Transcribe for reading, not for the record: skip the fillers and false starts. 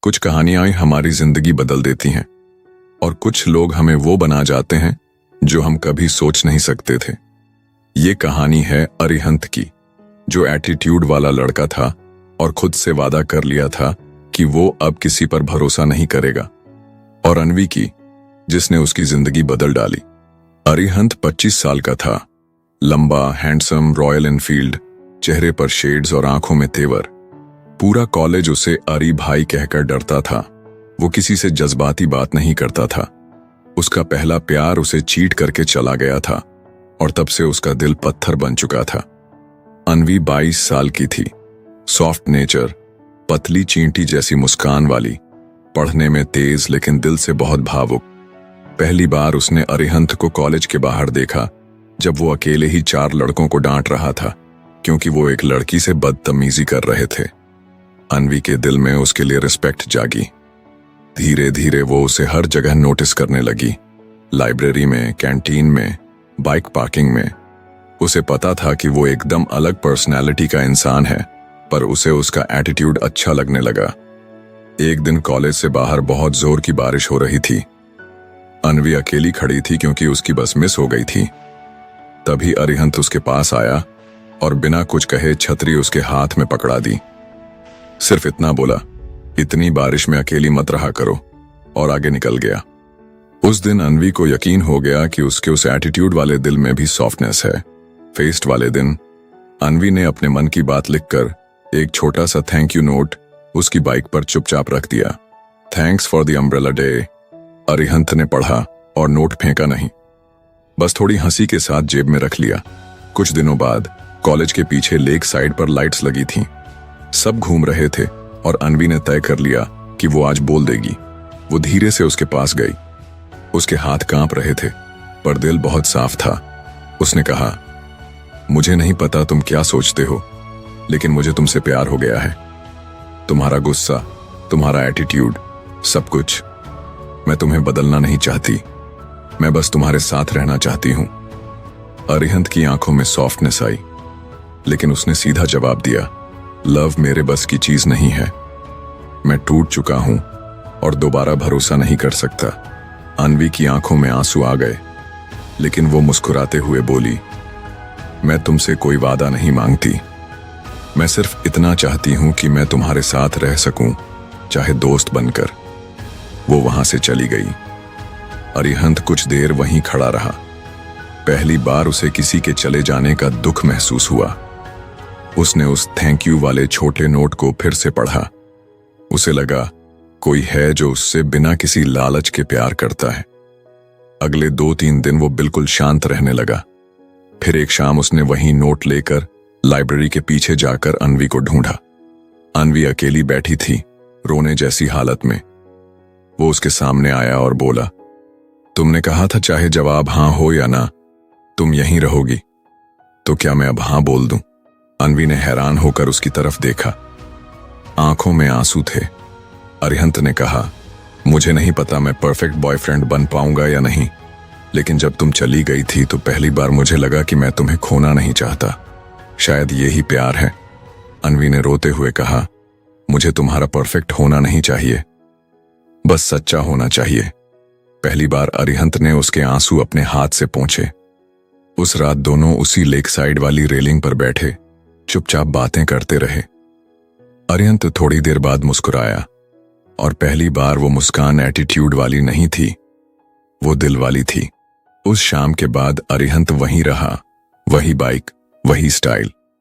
कुछ कहानियां हमारी जिंदगी बदल देती हैं और कुछ लोग हमें वो बना जाते हैं जो हम कभी सोच नहीं सकते थे। ये कहानी है अरिहंत की, जो एटीट्यूड वाला लड़का था और खुद से वादा कर लिया था कि वो अब किसी पर भरोसा नहीं करेगा, और अनवी की, जिसने उसकी जिंदगी बदल डाली। अरिहंत 25 साल का था, लंबा, हैंडसम, रॉयल एनफील्ड, चेहरे पर शेड्स और आंखों में तेवर। पूरा कॉलेज उसे अरी भाई कहकर डरता था। वो किसी से जज्बाती बात नहीं करता था। उसका पहला प्यार उसे चीट करके चला गया था और तब से उसका दिल पत्थर बन चुका था। अनवी 22 साल की थी, सॉफ्ट नेचर, पतली चींटी जैसी मुस्कान वाली, पढ़ने में तेज लेकिन दिल से बहुत भावुक। पहली बार उसने अरिहंत को कॉलेज के बाहर देखा जब वो अकेले ही 4 लड़कों को डांट रहा था क्योंकि वो एक लड़की से बदतमीजी कर रहे थे। अनवी के दिल में उसके लिए रिस्पेक्ट जागी। धीरे धीरे वो उसे हर जगह नोटिस करने लगी, लाइब्रेरी में, कैंटीन में, बाइक पार्किंग में। उसे पता था कि वो एकदम अलग पर्सनैलिटी का इंसान है, पर उसे उसका एटीट्यूड अच्छा लगने लगा। एक दिन कॉलेज से बाहर बहुत जोर की बारिश हो रही थी। अनवी अकेली खड़ी थी क्योंकि उसकी बस मिस हो गई थी। तभी अरिहंत उसके पास आया और बिना कुछ कहे छतरी उसके हाथ में पकड़ा दी। सिर्फ इतना बोला, इतनी बारिश में अकेली मत रहा करो, और आगे निकल गया। उस दिन अनवी को यकीन हो गया कि उसके उस एटीट्यूड वाले दिल में भी सॉफ्टनेस है। फेस्ट वाले दिन अनवी ने अपने मन की बात लिखकर एक छोटा सा थैंक यू नोट उसकी बाइक पर चुपचाप रख दिया। Thanks for the umbrella day. Arihant ने पढ़ा और नोट फेंका नहीं, बस थोड़ी हंसी के साथ जेब में रख लिया। कुछ दिनों बाद कॉलेज के पीछे लेक साइड पर लाइट्स लगी थीं। सब घूम रहे थे और अनवी ने तय कर लिया कि वो आज बोल देगी। वो धीरे से उसके पास गई। उसके हाथ कांप रहे थे पर दिल बहुत साफ था। उसने कहा, मुझे नहीं पता तुम क्या सोचते हो, लेकिन मुझे तुमसे प्यार हो गया है। तुम्हारा गुस्सा, तुम्हारा एटीट्यूड, सब कुछ। मैं तुम्हें बदलना नहीं चाहती, मैं बस तुम्हारे साथ रहना चाहती हूं। अरिहंत की आंखों में सॉफ्टनेस आई, लेकिन उसने सीधा जवाब दिया, लव मेरे बस की चीज नहीं है। मैं टूट चुका हूं और दोबारा भरोसा नहीं कर सकता। अनवी की आंखों में आंसू आ गए, लेकिन वो मुस्कुराते हुए बोली, मैं तुमसे कोई वादा नहीं मांगती। मैं सिर्फ इतना चाहती हूं कि मैं तुम्हारे साथ रह सकूं, चाहे दोस्त बनकर। वो वहां से चली गई। अरिहंत कुछ देर वहीं खड़ा रहा। पहली बार उसे किसी के चले जाने का दुख महसूस हुआ। उसने उस थैंक यू वाले छोटे नोट को फिर से पढ़ा। उसे लगा कोई है जो उससे बिना किसी लालच के प्यार करता है। अगले 2-3 दिन वो बिल्कुल शांत रहने लगा। फिर एक शाम उसने वही नोट लेकर लाइब्रेरी के पीछे जाकर अनवी को ढूंढा। अनवी अकेली बैठी थी, रोने जैसी हालत में। वो उसके सामने आया और बोला, तुमने कहा था चाहे जवाब हाँ हो या ना, तुम यहीं रहोगी, तो क्या मैं अब हाँ बोल दूं? अनवी ने हैरान होकर उसकी तरफ देखा। आंखों में आंसू थे। अरिहंत ने कहा, मुझे नहीं पता मैं परफेक्ट बॉयफ्रेंड बन पाऊंगा या नहीं, लेकिन जब तुम चली गई थी तो पहली बार मुझे लगा कि मैं तुम्हें खोना नहीं चाहता। शायद ये ही प्यार है। अनवी ने रोते हुए कहा, मुझे तुम्हारा परफेक्ट होना नहीं चाहिए, बस सच्चा होना चाहिए। पहली बार अरिहंत ने उसके आंसू अपने हाथ से पोंछे। उस रात दोनों उसी लेक साइड वाली रेलिंग पर बैठे चुपचाप बातें करते रहे। अरिहंत थोड़ी देर बाद मुस्कुराया, और पहली बार वो मुस्कान एटीट्यूड वाली नहीं थी, वो दिल वाली थी। उस शाम के बाद अरिहंत वहीं रहा, वही बाइक, वही स्टाइल,